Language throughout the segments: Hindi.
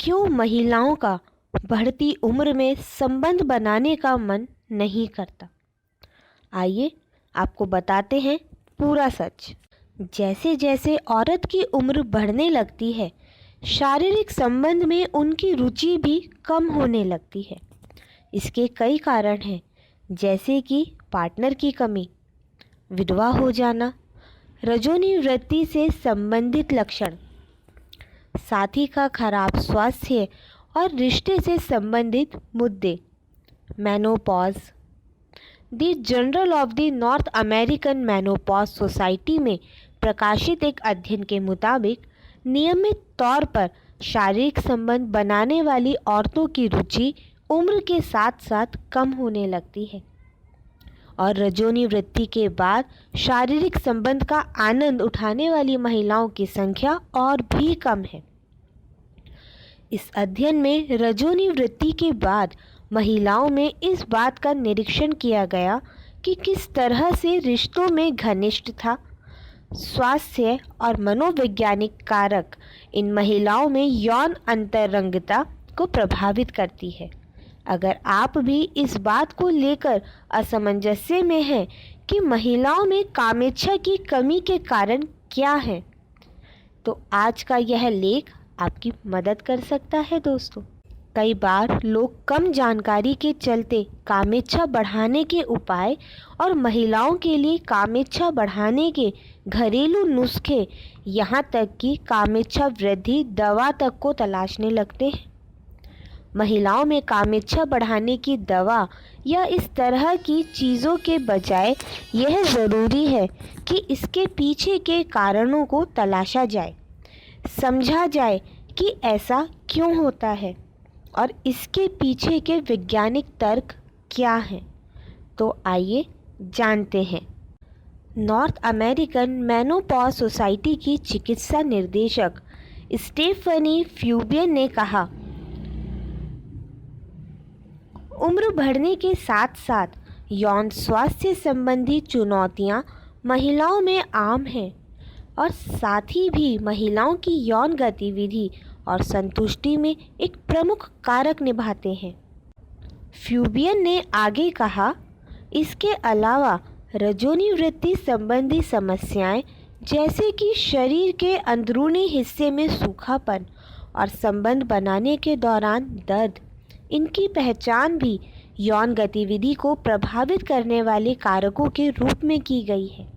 क्यों महिलाओं का बढ़ती उम्र में संबंध बनाने का मन नहीं करता? आइए आपको बताते हैं पूरा सच। जैसे जैसे औरत की उम्र बढ़ने लगती है, शारीरिक संबंध में उनकी रुचि भी कम होने लगती है। इसके कई कारण हैं, जैसे कि पार्टनर की कमी, विधवा हो जाना, रजोनी वृत्ति से संबंधित लक्षण, साथी का खराब स्वास्थ्य और रिश्ते से संबंधित मुद्दे, menopause. The journal of the north American menopause society में प्रकाशित एक अध्ययन के मुताबिक नियमित तौर पर शारीरिक संबंध बनाने वाली औरतों की रुचि उम्र के साथ साथ कम होने लगती है और रजोनी वृत्ति के बाद शारीरिक संबंध का आनंद उठाने वाली महिलाओं की संख्या और भी कम है। इस अध्ययन में रजोनी वृत्ति के बाद महिलाओं में इस बात का निरीक्षण किया गया कि किस तरह से रिश्तों में घनिष्ठता, स्वास्थ्य और मनोवैज्ञानिक कारक इन महिलाओं में यौन अंतरंगता को प्रभावित करती है। अगर आप भी इस बात को लेकर असमंजस्य में हैं कि महिलाओं में कामेच्छा की कमी के कारण क्या है, तो आज का यह लेख आपकी मदद कर सकता है दोस्तों। कई बार लोग कम जानकारी के चलते कामेच्छा बढ़ाने के उपाय और महिलाओं के लिए कामेच्छा बढ़ाने के घरेलू नुस्खे, यहाँ तक कि कामेच्छा वृद्धि दवा तक को तलाशने लगते हैं। महिलाओं में कामेच्छा बढ़ाने की दवा या इस तरह की चीज़ों के बजाय यह ज़रूरी है कि इसके पीछे के कारणों को तलाशा जाए, समझा जाए कि ऐसा क्यों होता है और इसके पीछे के वैज्ञानिक तर्क क्या हैं। तो आइए जानते हैं। नॉर्थ अमेरिकन मेनोपॉज सोसाइटी की चिकित्सा निर्देशक स्टेफनी फ्यूबियन ने कहा, उम्र बढ़ने के साथ साथ यौन स्वास्थ्य संबंधी चुनौतियां महिलाओं में आम हैं और साथ ही भी महिलाओं की यौन गतिविधि और संतुष्टि में एक प्रमुख कारक निभाते हैं। फ्यूबियन ने आगे कहा, इसके अलावा रजोनी वृत्ति संबंधी समस्याएं जैसे कि शरीर के अंदरूनी हिस्से में सूखापन और संबंध बनाने के दौरान दर्द, इनकी पहचान भी यौन गतिविधि को प्रभावित करने वाले कारकों के रूप में की गई है।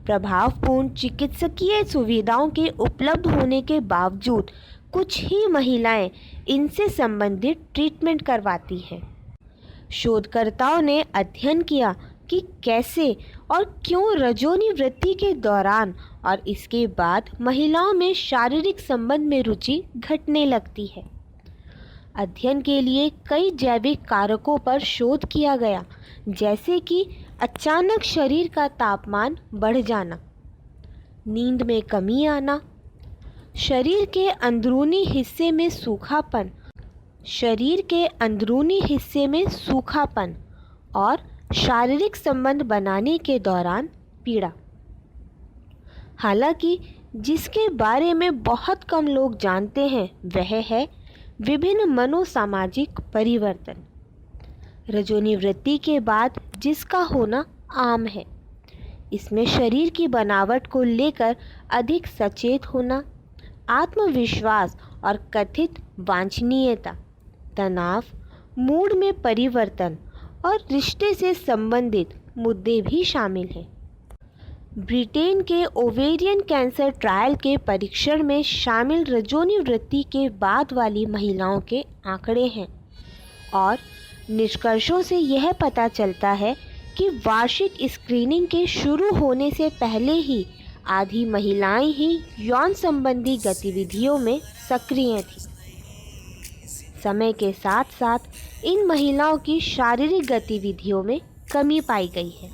प्रभावपूर्ण चिकित्सकीय सुविधाओं के उपलब्ध होने के बावजूद कुछ ही महिलाएं इनसे संबंधित ट्रीटमेंट करवाती हैं। शोधकर्ताओं ने अध्ययन किया कि कैसे और क्यों रजोनी वृत्ति के दौरान और इसके बाद महिलाओं में शारीरिक संबंध में रुचि घटने लगती है। अध्ययन के लिए कई जैविक कारकों पर शोध किया गया, जैसे कि अचानक शरीर का तापमान बढ़ जाना, नींद में कमी आना, शरीर के अंदरूनी हिस्से में सूखापन और शारीरिक संबंध बनाने के दौरान पीड़ा। हालांकि जिसके बारे में बहुत कम लोग जानते हैं वह है विभिन्न मनोसामाजिक परिवर्तन, रजोनी वृत्ति के बाद जिसका होना आम है। इसमें शरीर की बनावट को लेकर अधिक सचेत होना, आत्मविश्वास और कथित वांछनीयता, तनाव, मूड में परिवर्तन और रिश्ते से संबंधित मुद्दे भी शामिल हैं। ब्रिटेन के ओवेरियन कैंसर ट्रायल के परीक्षण में शामिल रजोनी वृत्ति के बाद वाली महिलाओं के आंकड़े हैं और निष्कर्षों से यह पता चलता है कि वार्षिक स्क्रीनिंग के शुरू होने से पहले ही आधी महिलाएं ही यौन संबंधी गतिविधियों में सक्रिय थीं। समय के साथ साथ इन महिलाओं की शारीरिक गतिविधियों में कमी पाई गई है।